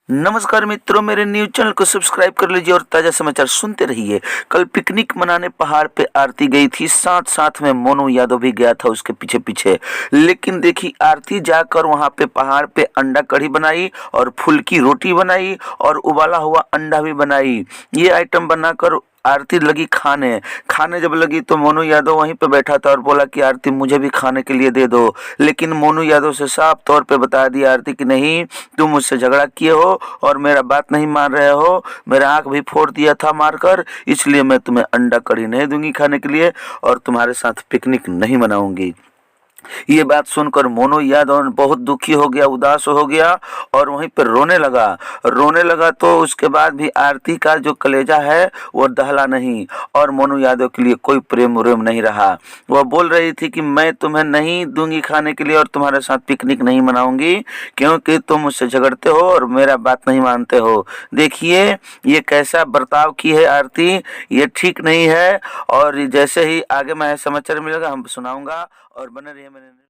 नमस्कार मित्रों, मेरे न्यूज चैनल को सब्सक्राइब कर लीजिए और ताज़ा समाचार सुनते रहिए। कल पिकनिक मनाने पहाड़ पे आरती गई थी, साथ साथ में मोनू यादव भी गया था उसके पीछे पीछे। लेकिन देखी, आरती जाकर वहां पे पहाड़ पे अंडा कढ़ी बनाई और फुल्की रोटी बनाई और उबाला हुआ अंडा भी बनाई। ये आइटम बनाकर आरती लगी खाने। खाने जब लगी तो मोनू यादव वहीं पे बैठा था और बोला कि आरती मुझे भी खाने के लिए दे दो। लेकिन मोनू यादव से साफ तौर पे बता दिया आरती कि नहीं, तुम मुझसे झगड़ा किए हो और मेरा बात नहीं मान रहे हो। मेरा आंख भी फोड़ दिया था मारकर, इसलिए मैं तुम्हें अंडा कढ़ी नहीं दूंगी खाने के लिए और तुम्हारे साथ पिकनिक नहीं मनाऊंगी। ये बात सुनकर मोनू यादव बहुत दुखी हो गया, उदास हो गया और वहीं पर रोने लगा। तो उसके बाद भी आरती का जो कलेजा है वो दहला नहीं और मोनू यादव के लिए कोई प्रेम उरेम नहीं रहा। वह बोल रही थी कि मैं तुम्हें नहीं दूंगी खाने के लिए और तुम्हारे साथ पिकनिक नहीं मनाऊंगी, क्योंकि तुम मुझसे झगड़ते हो और मेरा बात नहीं मानते हो। देखिए ये कैसा बर्ताव की है आरती, ये ठीक नहीं है। और जैसे ही आगे मैं समाचार मिलेगा हम सुनाऊंगा और बने रहिए मेरे